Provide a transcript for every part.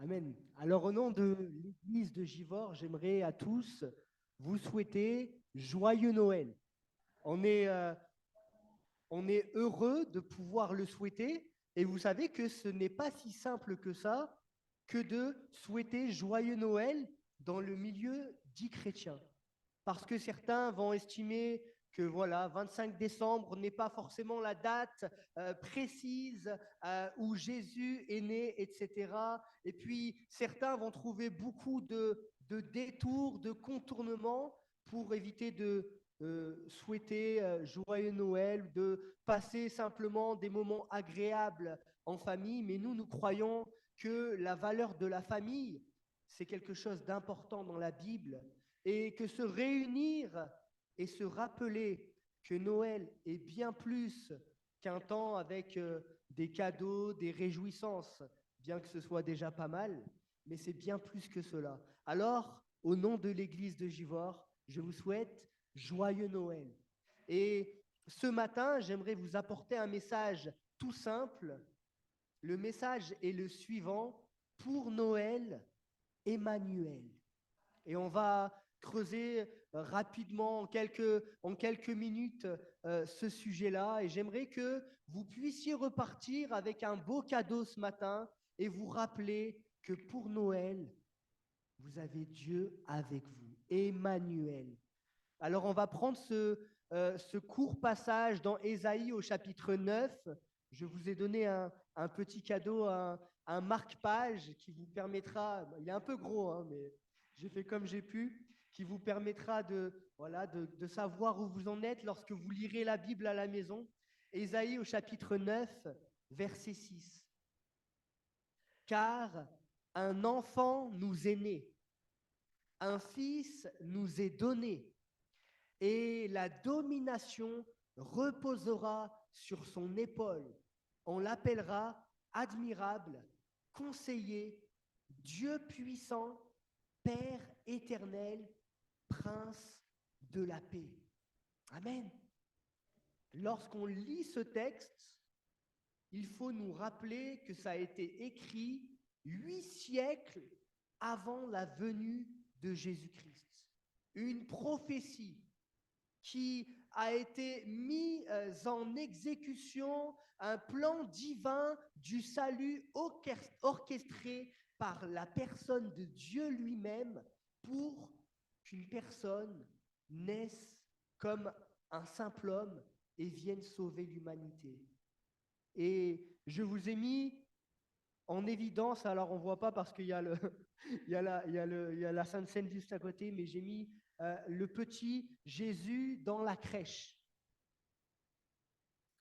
Amen. Alors, au nom de l'Église de Givors, j'aimerais à tous vous souhaiter joyeux Noël. On est, euh, on est heureux de pouvoir le souhaiter et vous savez que ce n'est pas si simple que ça que de souhaiter joyeux Noël dans le milieu dit chrétien. Parce que certains vont estimer que voilà, 25 décembre n'est pas forcément la date précise où Jésus est né, etc. Et puis certains vont trouver beaucoup de détours, de contournements pour éviter de souhaiter joyeux Noël, de passer simplement des moments agréables en famille. Mais nous croyons que la valeur de la famille, c'est quelque chose d'important dans la Bible et que se réunir et se rappeler que Noël est bien plus qu'un temps avec des cadeaux, des réjouissances, bien que ce soit déjà pas mal, mais c'est bien plus que cela. Alors, au nom de l'Église de Givors, je vous souhaite joyeux Noël. Et ce matin, j'aimerais vous apporter un message tout simple. Le message est le suivant: pour Noël, Emmanuel. Et on va creuser rapidement en quelques minutes ce sujet-là. Et j'aimerais que vous puissiez repartir avec un beau cadeau ce matin et vous rappeler que pour Noël, vous avez Dieu avec vous, Emmanuel. Alors on va prendre ce court passage dans Ésaïe au chapitre 9. Je vous ai donné un petit cadeau, un marque-page qui vous permettra, il est un peu gros, hein, mais j'ai fait comme j'ai pu, qui vous permettra de savoir où vous en êtes lorsque vous lirez la Bible à la maison. Ésaïe au chapitre 9, verset 6. Car un enfant nous est né, un fils nous est donné, et la domination reposera sur son épaule. On l'appellera admirable, conseiller, Dieu puissant, Père éternel, Prince de la paix. Amen. Lorsqu'on lit ce texte, il faut nous rappeler que ça a été écrit 8 siècles avant la venue de Jésus-Christ. Une prophétie qui a été mise en exécution, un plan divin du salut orchestré par la personne de Dieu lui-même pour qu'une personne naisse comme un simple homme et vienne sauver l'humanité. Et je vous ai mis en évidence, alors on ne voit pas parce qu'il y a, il y a la Sainte Seine juste à côté, mais j'ai mis le petit Jésus dans la crèche.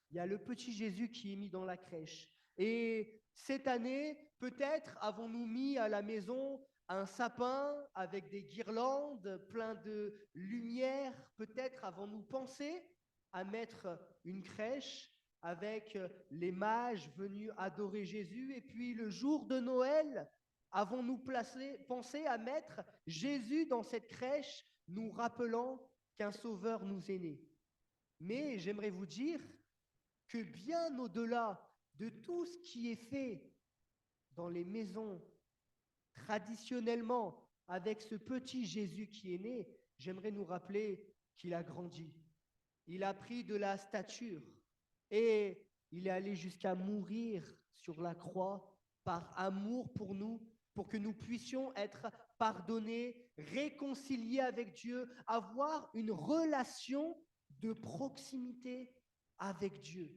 Il y a le petit Jésus qui est mis dans la crèche. Et cette année, peut-être avons-nous mis à la maison un sapin avec des guirlandes, plein de lumière. Peut-être avons-nous pensé à mettre une crèche avec les mages venus adorer Jésus. Et puis le jour de Noël, avons-nous pensé à mettre Jésus dans cette crèche, nous rappelant qu'un sauveur nous est né. Mais j'aimerais vous dire que bien au-delà de tout ce qui est fait dans les maisons traditionnellement avec ce petit Jésus qui est né, j'aimerais nous rappeler qu'il a grandi. Il a pris de la stature et il est allé jusqu'à mourir sur la croix par amour pour nous, pour que nous puissions être pardonnés, réconciliés avec Dieu, avoir une relation de proximité avec Dieu.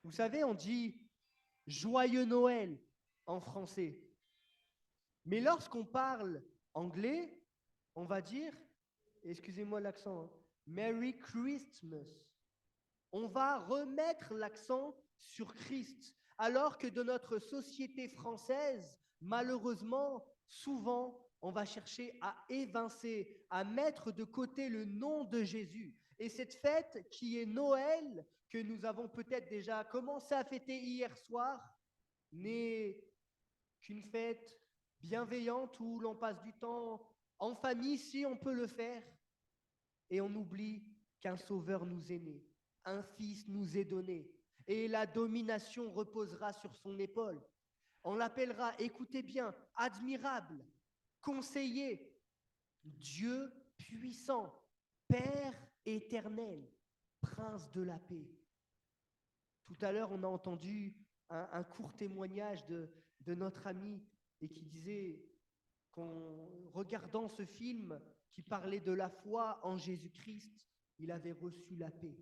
Vous savez, on dit joyeux Noël en français. Mais lorsqu'on parle anglais, on va dire, excusez-moi l'accent, Merry Christmas. On va remettre l'accent sur Christ, alors que dans notre société française, malheureusement, souvent, on va chercher à évincer, à mettre de côté le nom de Jésus. Et cette fête qui est Noël, que nous avons peut-être déjà commencé à fêter hier soir, n'est qu'une fête bienveillante où l'on passe du temps en famille, si on peut le faire, et on oublie qu'un sauveur nous est né, un fils nous est donné. et la domination reposera sur son épaule. On l'appellera, écoutez bien, admirable, conseiller, Dieu puissant, Père éternel, Prince de la paix. Tout à l'heure, on a entendu un court témoignage de notre ami et qui disait qu'en regardant ce film qui parlait de la foi en Jésus-Christ, il avait reçu la paix.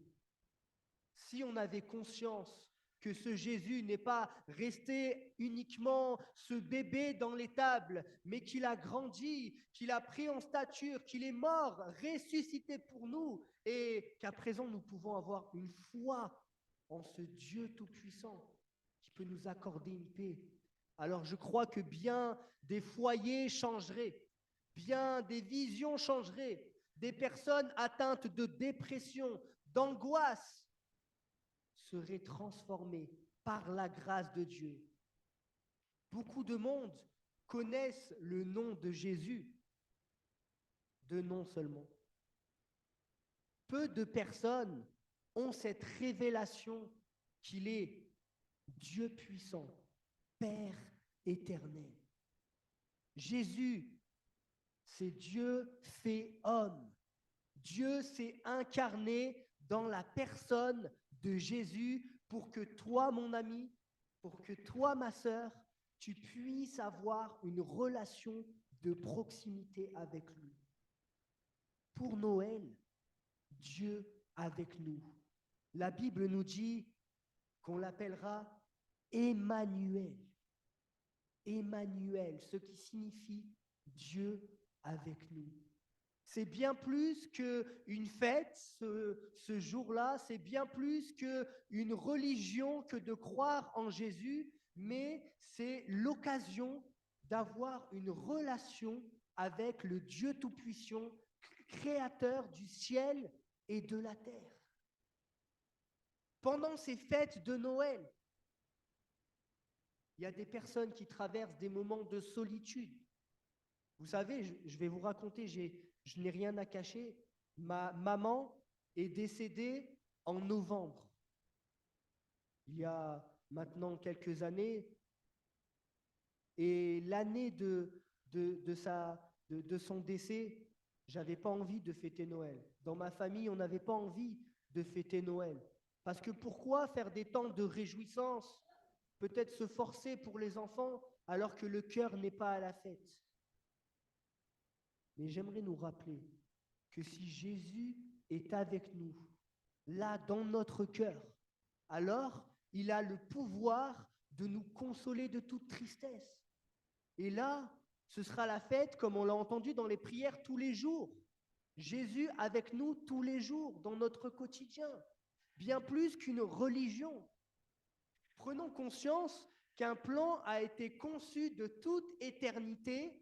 Si on avait conscience que ce Jésus n'est pas resté uniquement ce bébé dans l'étable, mais qu'il a grandi, qu'il a pris en stature, qu'il est mort, ressuscité pour nous, et qu'à présent nous pouvons avoir une foi en ce Dieu tout-puissant qui peut nous accorder une paix. Alors je crois que bien des foyers changeraient, bien des visions changeraient, des personnes atteintes de dépression, d'angoisse, seraient transformées par la grâce de Dieu. Beaucoup de monde connaissent le nom de Jésus, de nom seulement. Peu de personnes ont cette révélation qu'il est Dieu puissant, Père éternel. Jésus, c'est Dieu fait homme. Dieu s'est incarné dans la personne de Jésus pour que toi, mon ami, pour que toi, ma sœur, tu puisses avoir une relation de proximité avec lui. Pour Noël, Dieu avec nous. La Bible nous dit qu'on l'appellera Emmanuel. Emmanuel, ce qui signifie Dieu avec nous. C'est bien plus qu'une fête, ce jour-là, c'est bien plus qu'une religion que de croire en Jésus, mais c'est l'occasion d'avoir une relation avec le Dieu Tout-Puissant, créateur du ciel et de la terre. Pendant ces fêtes de Noël, il y a des personnes qui traversent des moments de solitude. Vous savez, je vais vous raconter, je n'ai rien à cacher. Ma maman est décédée en novembre. Il y a maintenant quelques années. Et l'année de son décès, j'avais pas envie de fêter Noël. Dans ma famille, on n'avait pas envie de fêter Noël. Parce que pourquoi faire des temps de réjouissance, peut-être se forcer pour les enfants, alors que le cœur n'est pas à la fête? Mais j'aimerais nous rappeler que si Jésus est avec nous, là, dans notre cœur, alors il a le pouvoir de nous consoler de toute tristesse. Et là, ce sera la fête, comme on l'a entendu dans les prières tous les jours. Jésus avec nous tous les jours, dans notre quotidien, bien plus qu'une religion. Prenons conscience qu'un plan a été conçu de toute éternité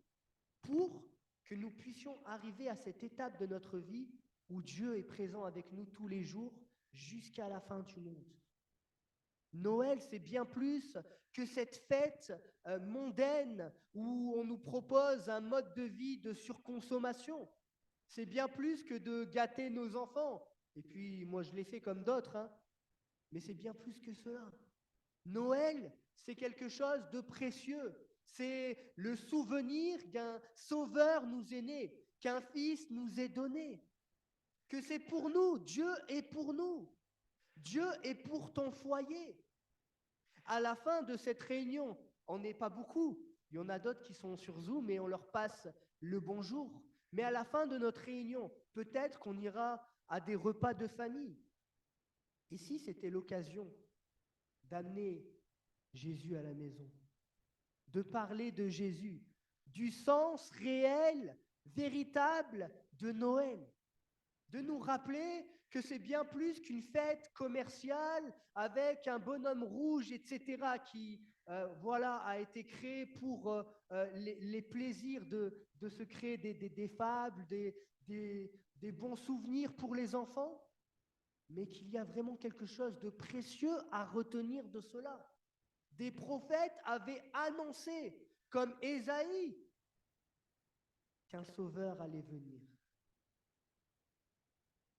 pour que nous puissions arriver à cette étape de notre vie où Dieu est présent avec nous tous les jours jusqu'à la fin du monde. Noël, c'est bien plus que cette fête mondaine où on nous propose un mode de vie de surconsommation. C'est bien plus que de gâter nos enfants. Et puis, moi, je l'ai fait comme d'autres, hein. Mais c'est bien plus que cela. Noël, c'est quelque chose de précieux. C'est le souvenir qu'un sauveur nous est né, qu'un fils nous est donné, que c'est pour nous, Dieu est pour nous. Dieu est pour ton foyer. À la fin de cette réunion, on n'est pas beaucoup. Il y en a d'autres qui sont sur Zoom et on leur passe le bonjour. Mais à la fin de notre réunion, peut-être qu'on ira à des repas de famille. Et si c'était l'occasion d'amener Jésus à la maison, de parler de Jésus, du sens réel, véritable de Noël, de nous rappeler que c'est bien plus qu'une fête commerciale avec un bonhomme rouge, etc., qui a été créé pour les plaisirs de se créer des fables, des bons souvenirs pour les enfants, mais qu'il y a vraiment quelque chose de précieux à retenir de cela. Des prophètes avaient annoncé, comme Ésaïe, qu'un sauveur allait venir.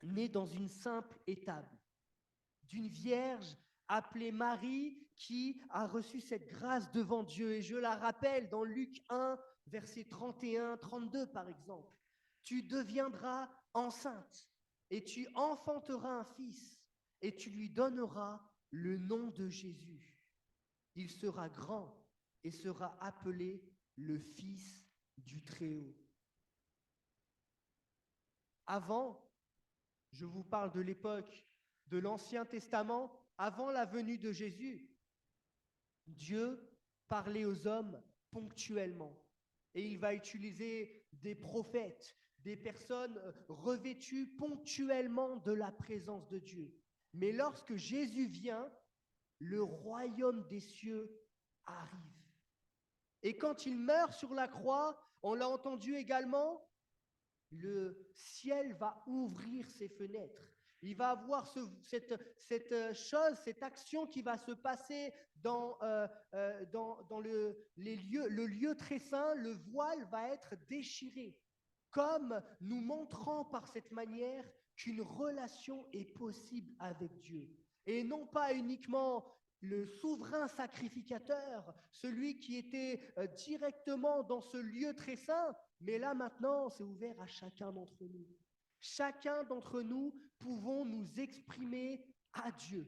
Né dans une simple étable, d'une vierge appelée Marie, qui a reçu cette grâce devant Dieu. Et je la rappelle dans Luc 1, versets 31, 32 par exemple. Tu deviendras enceinte et tu enfanteras un fils et tu lui donneras le nom de Jésus. Il sera grand et sera appelé le Fils du Très-Haut. Avant, je vous parle de l'époque de l'Ancien Testament, avant la venue de Jésus, Dieu parlait aux hommes ponctuellement. Et il va utiliser des prophètes, des personnes revêtues ponctuellement de la présence de Dieu. Mais lorsque Jésus vient, le royaume des cieux arrive. Et quand il meurt sur la croix, on l'a entendu également, le ciel va ouvrir ses fenêtres. Il va avoir cette chose, cette action qui va se passer dans le lieu très saint. Le voile va être déchiré, comme nous montrant par cette manière qu'une relation est possible avec Dieu. Et non pas uniquement le souverain sacrificateur, celui qui était directement dans ce lieu très saint, mais là maintenant, c'est ouvert à chacun d'entre nous. Chacun d'entre nous pouvons nous exprimer à Dieu.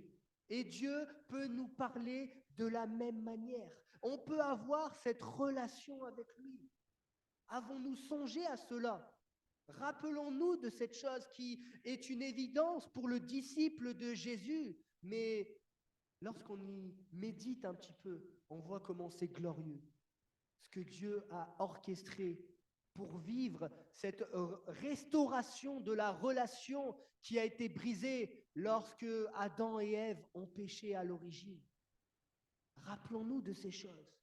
Et Dieu peut nous parler de la même manière. On peut avoir cette relation avec lui. Avons-nous songé à cela? Rappelons-nous de cette chose qui est une évidence pour le disciple de Jésus, mais lorsqu'on y médite un petit peu, on voit comment c'est glorieux. Ce que Dieu a orchestré pour vivre cette restauration de la relation qui a été brisée lorsque Adam et Ève ont péché à l'origine. Rappelons-nous de ces choses.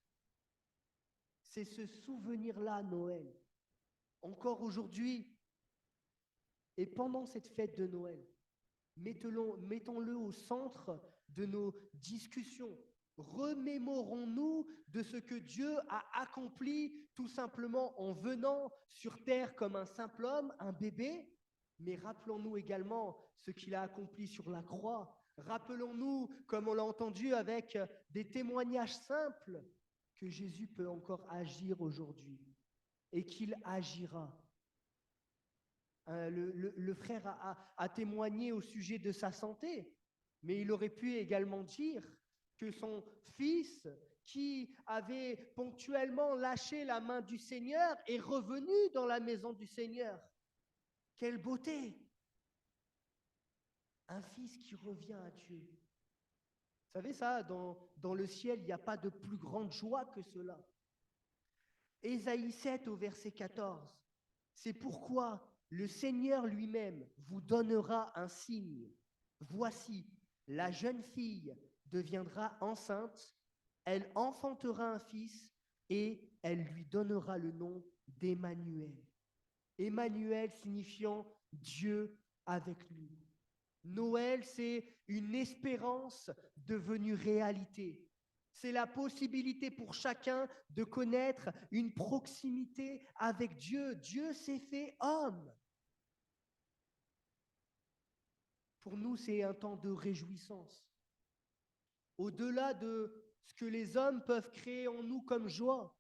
C'est ce souvenir-là, Noël. Encore aujourd'hui, et pendant cette fête de Noël, mettons-le au centre de nos discussions. Remémorons-nous de ce que Dieu a accompli tout simplement en venant sur terre comme un simple homme, un bébé, mais rappelons-nous également ce qu'il a accompli sur la croix. Rappelons-nous, comme on l'a entendu avec des témoignages simples, que Jésus peut encore agir aujourd'hui et qu'il agira. Le frère a témoigné au sujet de sa santé, mais il aurait pu également dire que son fils, qui avait ponctuellement lâché la main du Seigneur, est revenu dans la maison du Seigneur. Quelle beauté! Un fils qui revient à Dieu. Vous savez ça, dans le ciel, il n'y a pas de plus grande joie que cela. Ésaïe 7 au verset 14. C'est pourquoi le Seigneur lui-même vous donnera un signe. Voici, la jeune fille deviendra enceinte, elle enfantera un fils et elle lui donnera le nom d'Emmanuel. Emmanuel signifiant Dieu avec nous. Noël, c'est une espérance devenue réalité. C'est la possibilité pour chacun de connaître une proximité avec Dieu. Dieu s'est fait homme. Pour nous, c'est un temps de réjouissance. Au-delà de ce que les hommes peuvent créer en nous comme joie,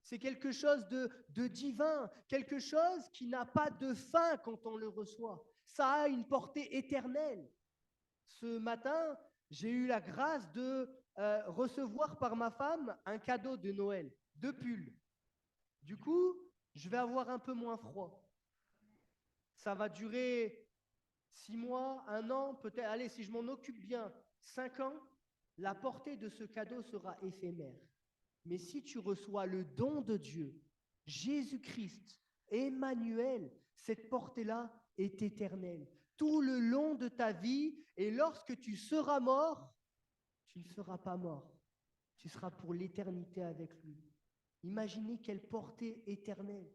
c'est quelque chose de divin, quelque chose qui n'a pas de fin quand on le reçoit. Ça a une portée éternelle. Ce matin, j'ai eu la grâce de recevoir par ma femme un cadeau de Noël, 2 pulls. Du coup, je vais avoir un peu moins froid. Ça va durer 6 mois, 1 an, peut-être, allez, si je m'en occupe bien, 5 ans, la portée de ce cadeau sera éphémère. Mais si tu reçois le don de Dieu, Jésus-Christ, Emmanuel, cette portée-là est éternelle. Tout le long de ta vie, et lorsque tu seras mort, tu ne seras pas mort. Tu seras pour l'éternité avec lui. Imaginez quelle portée éternelle.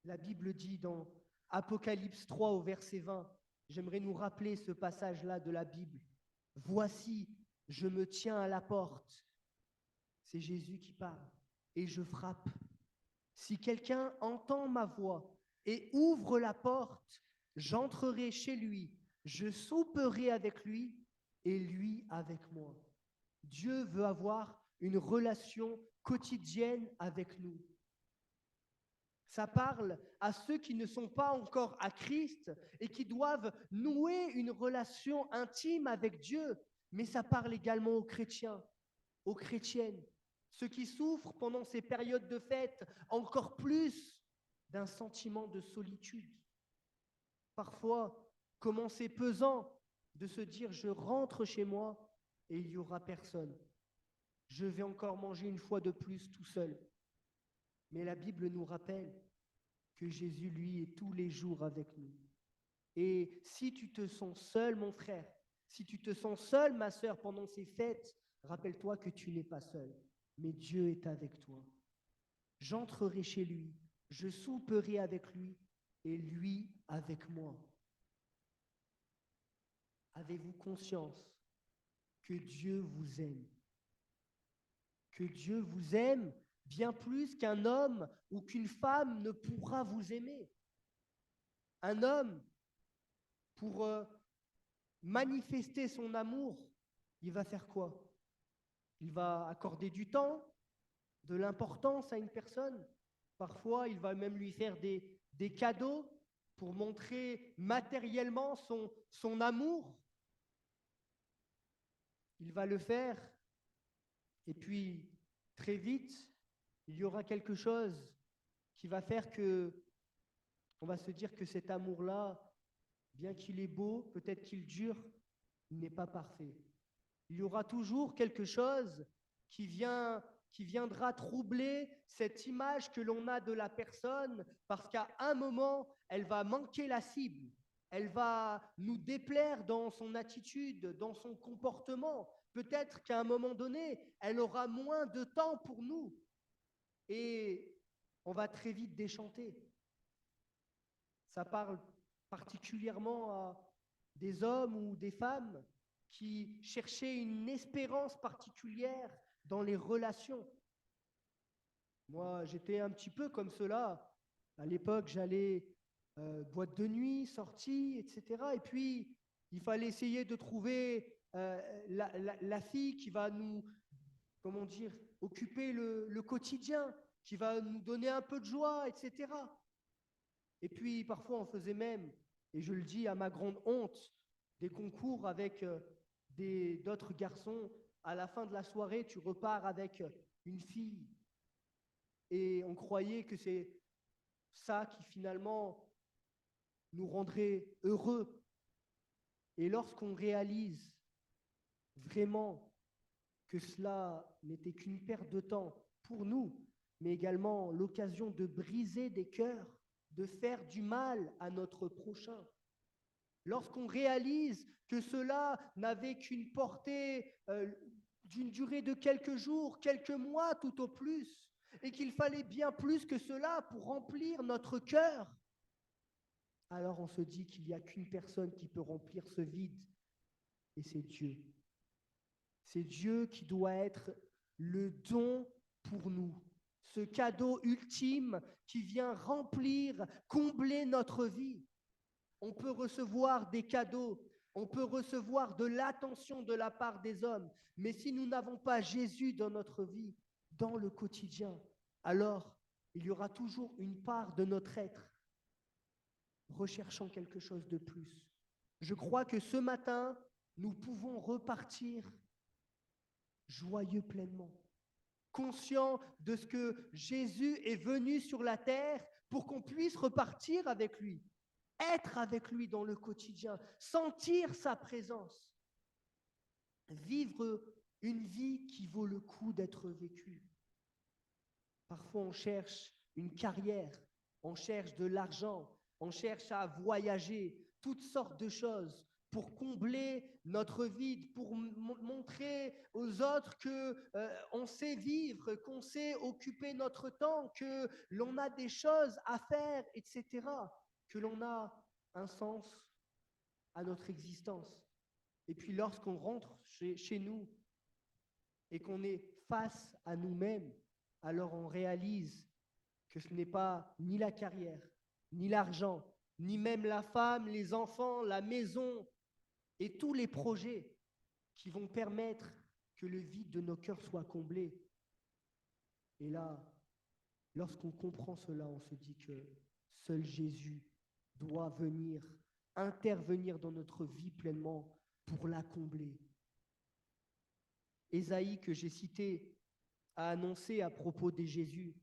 La Bible dit dans Apocalypse 3 au verset 20, j'aimerais nous rappeler ce passage-là de la Bible. Voici, je me tiens à la porte. C'est Jésus qui parle. Et je frappe. Si quelqu'un entend ma voix et ouvre la porte, j'entrerai chez lui Je souperai avec lui et lui avec moi. Dieu veut avoir une relation quotidienne avec nous. Ça parle à ceux qui ne sont pas encore à Christ et qui doivent nouer une relation intime avec Dieu. Mais ça parle également aux chrétiens, aux chrétiennes, ceux qui souffrent pendant ces périodes de fête encore plus d'un sentiment de solitude. Parfois, comment c'est pesant de se dire je rentre chez moi et il n'y aura personne. Je vais encore manger une fois de plus tout seul. Mais la Bible nous rappelle que Jésus, lui, est tous les jours avec nous. Et si tu te sens seul, mon frère, si tu te sens seul, ma sœur, pendant ces fêtes, rappelle-toi que tu n'es pas seul, mais Dieu est avec toi. J'entrerai chez lui, je souperai avec lui et lui avec moi. Avez-vous conscience que Dieu vous aime? Que Dieu vous aime bien plus qu'un homme ou qu'une femme ne pourra vous aimer. Un homme, pour manifester son amour, il va faire quoi? Il va accorder du temps, de l'importance à une personne. Parfois, il va même lui faire des cadeaux pour montrer matériellement son amour. Il va le faire. Et puis, très vite, il y aura quelque chose qui va faire que on va se dire que cet amour-là, bien qu'il est beau, peut-être qu'il dure, il n'est pas parfait. Il y aura toujours quelque chose qui viendra troubler cette image que l'on a de la personne, parce qu'à un moment, elle va manquer la cible. Elle va nous déplaire dans son attitude, dans son comportement. Peut-être qu'à un moment donné, elle aura moins de temps pour nous. Et on va très vite déchanter. Ça parle particulièrement à des hommes ou des femmes qui cherchaient une espérance particulière dans les relations. Moi, j'étais un petit peu comme cela. À l'époque, j'allais boîte de nuit, sortie, etc. Et puis, il fallait essayer de trouver la fille qui va nous, comment dire, occuper le quotidien, qui va nous donner un peu de joie, etc. Et puis, parfois, on faisait même, et je le dis à ma grande honte, des concours avec d'autres garçons. À la fin de la soirée, tu repars avec une fille. Et on croyait que c'est ça qui finalement nous rendrait heureux. Et lorsqu'on réalise vraiment que cela n'était qu'une perte de temps pour nous, mais également l'occasion de briser des cœurs, de faire du mal à notre prochain. Lorsqu'on réalise que cela n'avait qu'une portée d'une durée de quelques jours, quelques mois tout au plus, et qu'il fallait bien plus que cela pour remplir notre cœur, alors on se dit qu'il n'y a qu'une personne qui peut remplir ce vide, et c'est Dieu. C'est Dieu qui doit être le don pour nous, ce cadeau ultime qui vient remplir, combler notre vie. On peut recevoir des cadeaux, on peut recevoir de l'attention de la part des hommes, mais si nous n'avons pas Jésus dans notre vie, dans le quotidien, alors il y aura toujours une part de notre être recherchant quelque chose de plus. Je crois que ce matin, nous pouvons repartir joyeux pleinement, conscients de ce que Jésus est venu sur la terre pour qu'on puisse repartir avec lui, être avec lui dans le quotidien, sentir sa présence, vivre une vie qui vaut le coup d'être vécue. Parfois, on cherche une carrière, on cherche de l'argent, on cherche à voyager, toutes sortes de choses pour combler notre vide, pour montrer aux autres que on sait vivre, qu'on sait occuper notre temps, que l'on a des choses à faire, etc., que l'on a un sens à notre existence. Et puis lorsqu'on rentre chez nous et qu'on est face à nous-mêmes, alors on réalise que ce n'est pas ni la carrière, ni l'argent, ni même la femme, les enfants, la maison, et tous les projets qui vont permettre que le vide de nos cœurs soit comblé. Et là, lorsqu'on comprend cela, on se dit que seul Jésus doit venir intervenir dans notre vie pleinement pour la combler. Ésaïe, que j'ai cité, a annoncé à propos de Jésus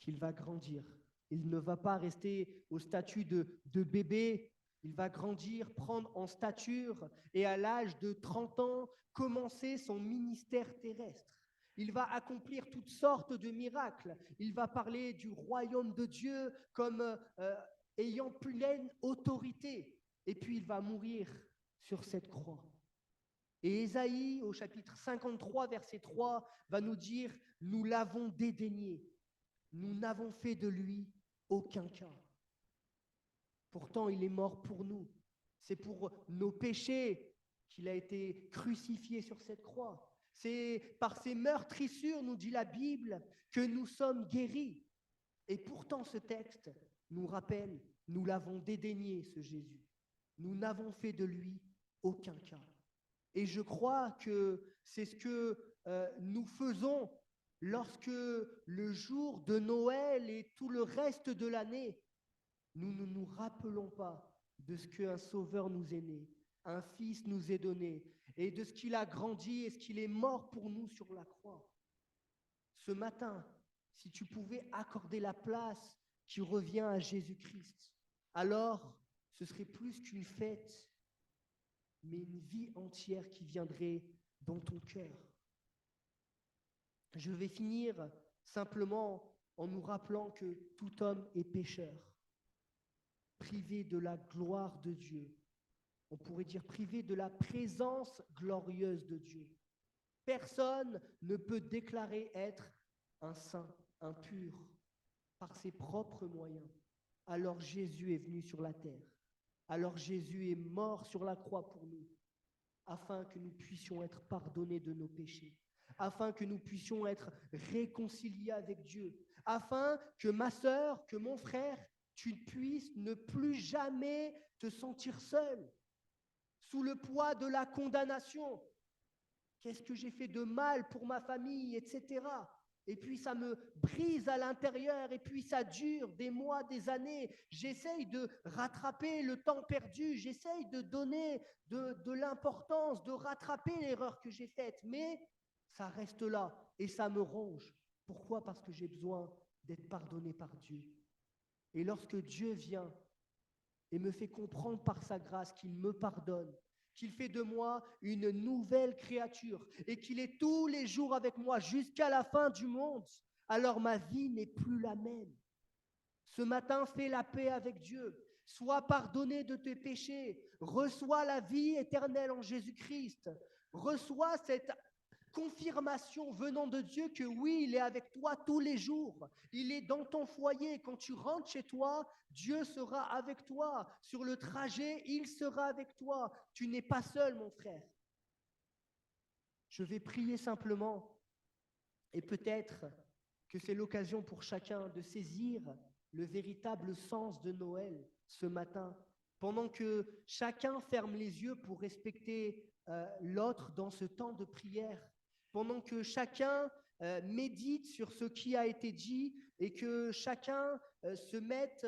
qu'il va grandir. Il ne va pas rester au statut de bébé, il va grandir, prendre en stature et à l'âge de 30 ans, commencer son ministère terrestre. Il va accomplir toutes sortes de miracles. Il va parler du royaume de Dieu comme ayant pleine autorité. Et puis il va mourir sur cette croix. Et Ésaïe, au chapitre 53, verset 3, va nous dire « Nous l'avons dédaigné, nous n'avons fait de lui aucun cas. Pourtant, il est mort pour nous. C'est pour nos péchés qu'il a été crucifié sur cette croix. C'est par ses meurtrissures, nous dit la Bible, que nous sommes guéris. Et pourtant, ce texte nous rappelle, nous l'avons dédaigné, ce Jésus. Nous n'avons fait de lui aucun cas. Et je crois que c'est ce que nous faisons lorsque le jour de Noël et tout le reste de l'année, nous ne nous rappelons pas de ce qu'un sauveur nous est né, un fils nous est donné, et de ce qu'il a grandi et ce qu'il est mort pour nous sur la croix. Ce matin, si tu pouvais accorder la place qui revient à Jésus-Christ, alors ce serait plus qu'une fête, mais une vie entière qui viendrait dans ton cœur. Je vais finir simplement en nous rappelant que tout homme est pécheur, privé de la gloire de Dieu. On pourrait dire privé de la présence glorieuse de Dieu. Personne ne peut déclarer être un saint, un pur, par ses propres moyens. Alors Jésus est venu sur la terre. Alors Jésus est mort sur la croix pour nous, afin que nous puissions être pardonnés de nos péchés, afin que nous puissions être réconciliés avec Dieu, afin que ma sœur, que mon frère, tu puisses ne plus jamais te sentir seul, sous le poids de la condamnation. Qu'est-ce que j'ai fait de mal pour ma famille, etc. Et puis ça me brise à l'intérieur, et puis ça dure des mois, des années. J'essaye de rattraper le temps perdu, j'essaye de donner de l'importance, de rattraper l'erreur que j'ai faite, mais ça reste là et ça me ronge. Pourquoi? Parce que j'ai besoin d'être pardonné par Dieu. Et lorsque Dieu vient et me fait comprendre par sa grâce qu'il me pardonne, qu'il fait de moi une nouvelle créature et qu'il est tous les jours avec moi jusqu'à la fin du monde, alors ma vie n'est plus la même. Ce matin, fais la paix avec Dieu. Sois pardonné de tes péchés. Reçois la vie éternelle en Jésus-Christ. Reçois cette confirmation venant de Dieu que oui, il est avec toi tous les jours. Il est dans ton foyer. Quand tu rentres chez toi, Dieu sera avec toi. Sur le trajet, il sera avec toi. Tu n'es pas seul, mon frère. Je vais prier simplement et peut-être que c'est l'occasion pour chacun de saisir le véritable sens de Noël ce matin, pendant que chacun ferme les yeux pour respecter l'autre dans ce temps de prière, pendant que chacun médite sur ce qui a été dit et que chacun se mette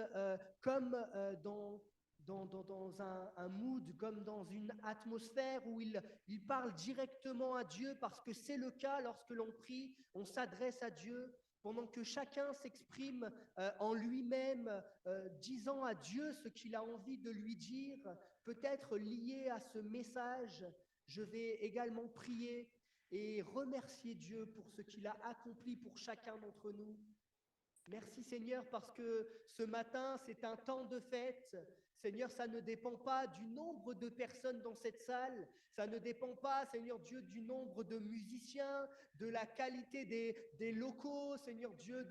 comme dans un mood, comme dans une atmosphère où il parle directement à Dieu, parce que c'est le cas lorsque l'on prie, on s'adresse à Dieu, pendant que chacun s'exprime en lui-même, disant à Dieu ce qu'il a envie de lui dire, peut-être lié à ce message. Je vais également prier et remercier Dieu pour ce qu'il a accompli pour chacun d'entre nous. Merci Seigneur, parce que ce matin, c'est un temps de fête. Seigneur, ça ne dépend pas du nombre de personnes dans cette salle. Ça ne dépend pas, Seigneur Dieu, du nombre de musiciens, de la qualité des locaux, Seigneur Dieu,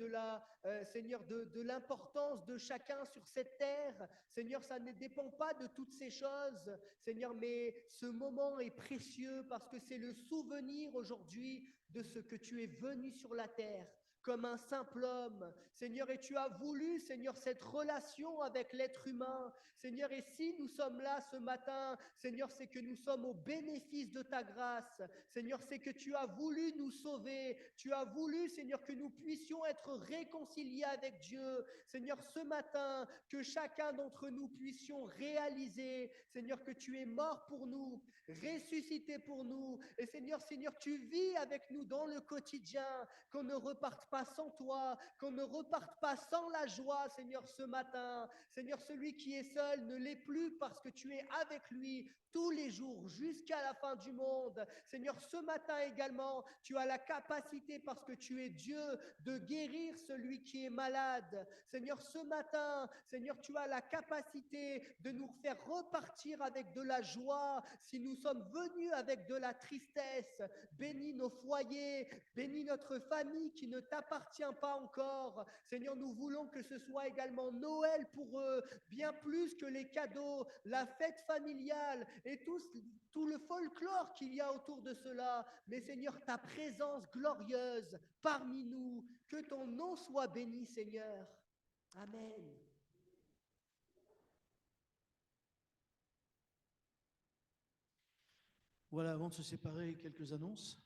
Seigneur, de l'importance de chacun sur cette terre. Seigneur, ça ne dépend pas de toutes ces choses, Seigneur, mais ce moment est précieux parce que c'est le souvenir aujourd'hui de ce que tu es venu sur la terre. comme un simple homme, Seigneur, et tu as voulu, Seigneur, cette relation avec l'être humain, Seigneur, et si nous sommes là ce matin, Seigneur, c'est que nous sommes au bénéfice de ta grâce, Seigneur, c'est que tu as voulu nous sauver, tu as voulu, Seigneur, que nous puissions être réconciliés avec Dieu, Seigneur, ce matin, que chacun d'entre nous puissions réaliser, Seigneur, que tu es mort pour nous, ressuscité pour nous, et Seigneur, tu vis avec nous dans le quotidien, qu'on ne reparte pas sans toi, qu'on ne reparte pas sans la joie, Seigneur, ce matin. Seigneur, celui qui est seul ne l'est plus parce que tu es avec lui tous les jours jusqu'à la fin du monde. Seigneur, ce matin également, tu as la capacité parce que tu es Dieu de guérir celui qui est malade. Seigneur, ce matin, Seigneur, tu as la capacité de nous faire repartir avec de la joie si nous sommes venus avec de la tristesse. Bénis nos foyers, bénis notre famille qui ne t'appartient pas encore. Seigneur, nous voulons que ce soit également Noël pour eux, bien plus que les cadeaux, la fête familiale et tout le folklore qu'il y a autour de cela. Mais Seigneur, ta présence glorieuse parmi nous, que ton nom soit béni, Seigneur. Amen. Voilà, avant de se séparer, quelques annonces.